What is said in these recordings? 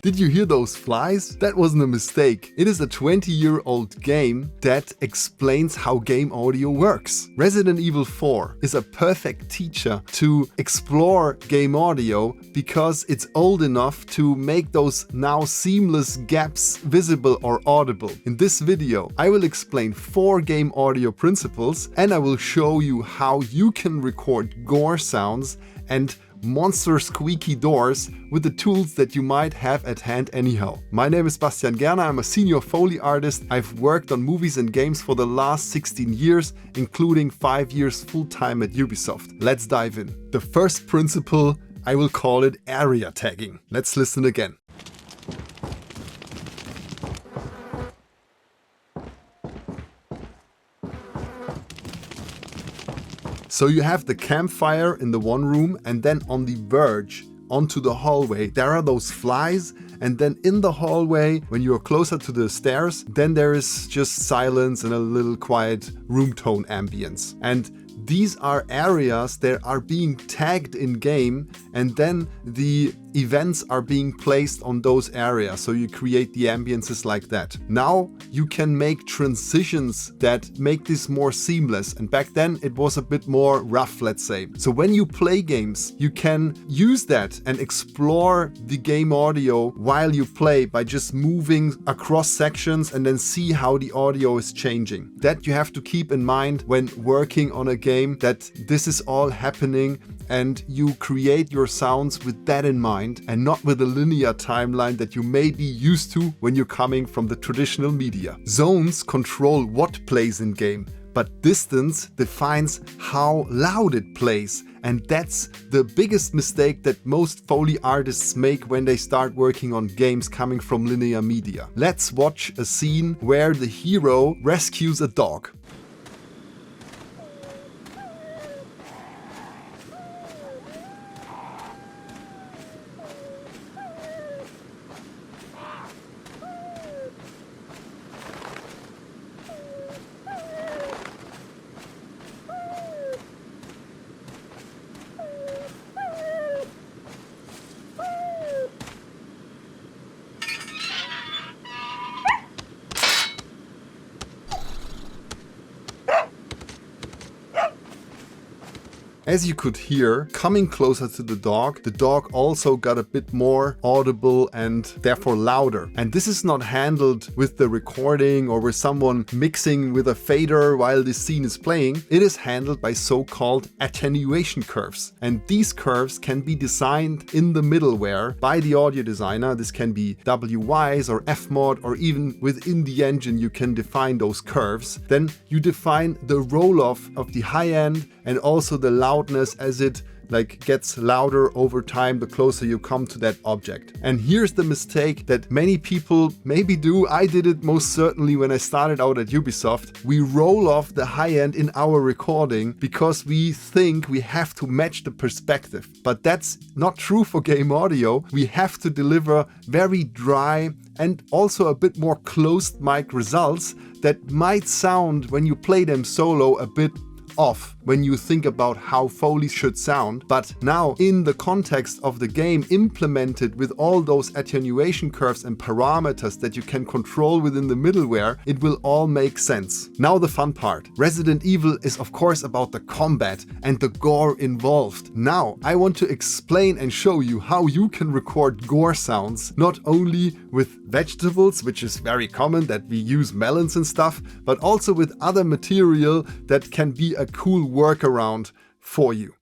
Did you hear those flies? That wasn't a mistake. It is a 20-year-old game that explains how game audio works. Resident Evil 4 is a perfect teacher to explore game audio because it's old enough to make those now seamless gaps visible or audible. In this video, I will explain 4 game audio principles and I will show you how you can record gore sounds and monster squeaky doors with the tools that you might have at hand anyhow. My name is Bastian Gerner, I'm a senior Foley artist. I've worked on movies and games for the last 16 years, including 5 years full-time at Ubisoft. Let's dive in. The first principle, I will call it area tagging. Let's listen again. So you have the campfire in the one room, and then on the verge onto the hallway there are those flies, and then in the hallway when you're closer to the stairs then there is just silence and a little quiet room tone ambience. And these are areas that are being tagged in game, and then the events are being placed on those areas, so you create the ambiences like that. Now you can make transitions that make this more seamless, and back then it was a bit more rough, let's say. So when you play games you can use that and explore the game audio while you play by just moving across sections and then see how the audio is changing. That you have to keep in mind when working on a game, that this is all happening and you create your sounds with that in mind and not with a linear timeline that you may be used to when you're coming from the traditional media. Zones control what plays in game, but distance defines how loud it plays. And that's the biggest mistake that most Foley artists make when they start working on games coming from linear media. Let's watch a scene where the hero rescues a dog. As you could hear, coming closer to the dog also got a bit more audible and therefore louder. And this is not handled with the recording or with someone mixing with a fader while this scene is playing. It is handled by so-called attenuation curves. And these curves can be designed in the middleware by the audio designer. This can be WYs or Fmod, or even within the engine you can define those curves. Then you define the roll-off of the high end and also the loudness as it gets louder over time the closer you come to that object. And here's the mistake that many people maybe do. I did it most certainly when I started out at Ubisoft. We roll off the high end in our recording because we think we have to match the perspective. But that's not true for game audio. We have to deliver very dry and also a bit more closed mic results that might sound, when you play them solo, a bit off when you think about how Foley should sound. But now in the context of the game, implemented with all those attenuation curves and parameters that you can control within the middleware, it will all make sense. Now the fun part. Resident Evil is of course about the combat and the gore involved. Now I want to explain and show you how you can record gore sounds, not only with vegetables, which is very common that we use melons and stuff, but also with other material that can be a cool workaround for you.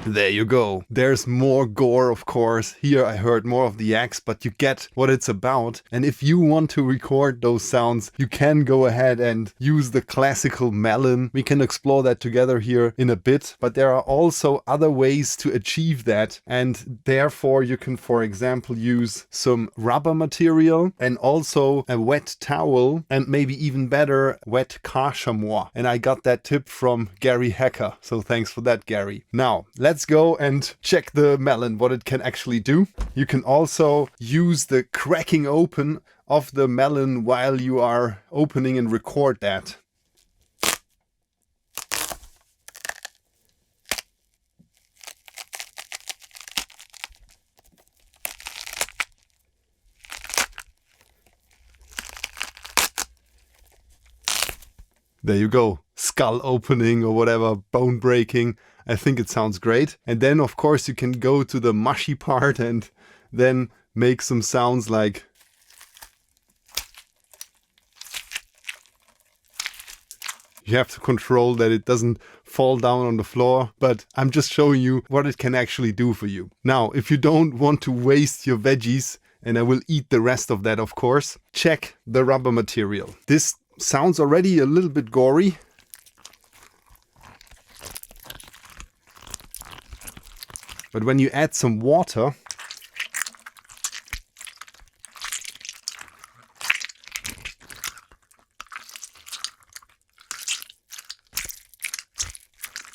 There you go. There's more gore, of course. Here I heard more of the axe, but you get what it's about. And if you want to record those sounds, you can go ahead and use the classical melon. We can explore that together here in a bit, but there are also other ways to achieve that. And therefore you can, for example, use some rubber material and also a wet towel, and maybe even better, wet car chamois. And I got that tip from Gary Hacker. So thanks for that, Gary. Now, let's go and check the melon, what it can actually do. You can also use the cracking open of the melon while you are opening and record that. There you go. Skull opening or whatever, bone breaking. I think it sounds great. And then of course you can go to the mushy part and then make some sounds like you have to control that it doesn't fall down on the floor, but I'm just showing you what it can actually do for you. Now, if you don't want to waste your veggies, and I will eat the rest of that of course, check the rubber material. This sounds already a little bit gory. But when you add some water,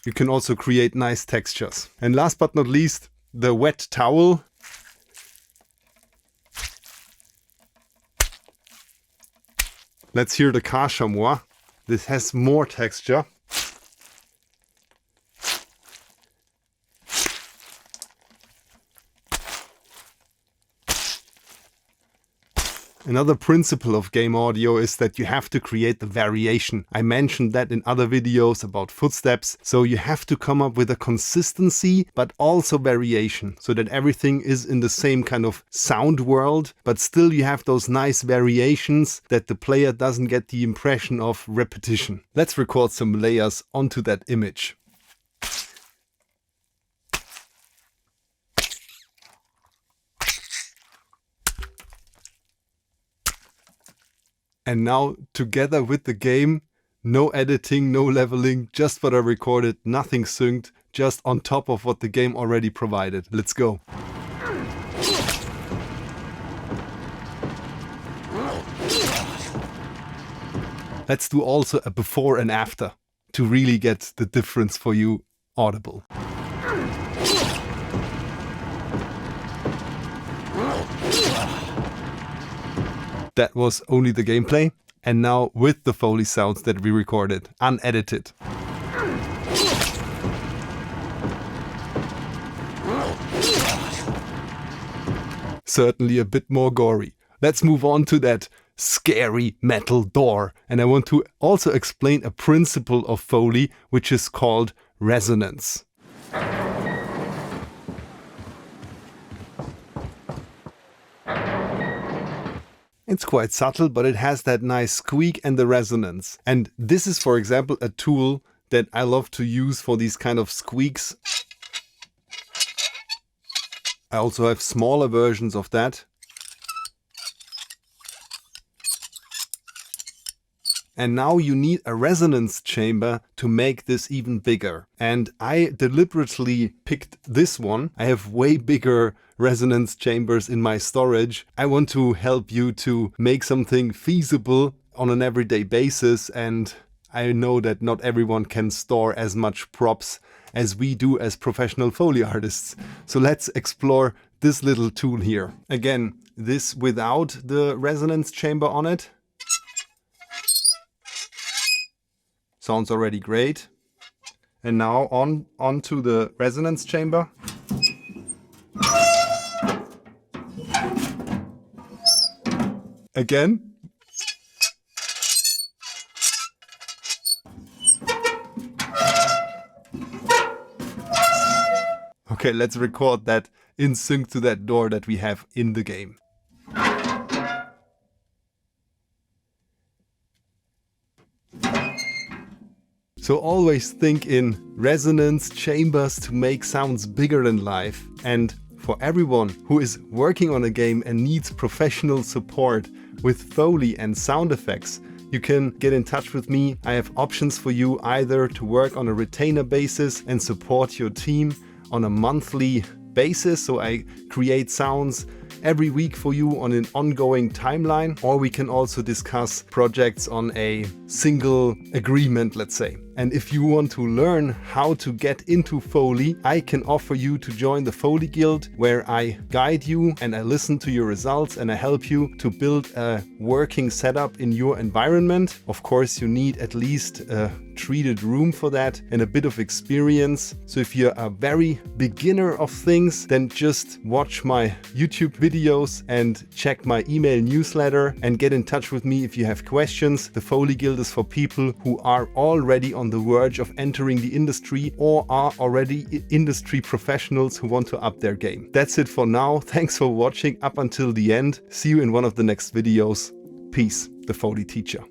you can also create nice textures. And last but not least, the wet towel. Let's hear the car chamois. This has more texture. Another principle of game audio is that you have to create the variation. I mentioned that in other videos about footsteps. So you have to come up with a consistency, but also variation, so that everything is in the same kind of sound world, but still you have those nice variations that the player doesn't get the impression of repetition. Let's record some layers onto that image. And now, together with the game, no editing, no leveling, just what I recorded, nothing synced, just on top of what the game already provided. Let's go. Let's do also a before and after to really get the difference for you audible. That was only the gameplay, and now with the Foley sounds that we recorded, unedited. Certainly a bit more gory. Let's move on to that scary metal door. And I want to also explain a principle of Foley, which is called resonance. It's quite subtle, but it has that nice squeak and the resonance. And this is, for example, a tool that I love to use for these kind of squeaks. I also have smaller versions of that. And now you need a resonance chamber to make this even bigger. And I deliberately picked this one. I have way bigger resonance chambers in my storage. I want to help you to make something feasible on an everyday basis. And I know that not everyone can store as much props as we do as professional Foley artists. So let's explore this little tool here. Again, this without the resonance chamber on it. Sounds already great. And now onto the resonance chamber. Again. Okay, let's record that in sync to that door that we have in the game. So always think in resonance chambers to make sounds bigger than life. And for everyone who is working on a game and needs professional support with Foley and sound effects, you can get in touch with me. I have options for you either to work on a retainer basis and support your team on a monthly basis. So I create sounds every week for you on an ongoing timeline, or we can also discuss projects on a single agreement, let's say. And if you want to learn how to get into Foley, I can offer you to join the Foley Guild, where I guide you and I listen to your results and I help you to build a working setup in your environment. Of course, you need at least a treated room for that and a bit of experience. So if you're a very beginner of things, then just watch my YouTube videos and check my email newsletter and get in touch with me if you have questions. The Foley Guild is for people who are already on the verge of entering the industry or are already industry professionals who want to up their game. That's it for now. Thanks for watching up until the end. See you in one of the next videos. Peace, the Foley teacher.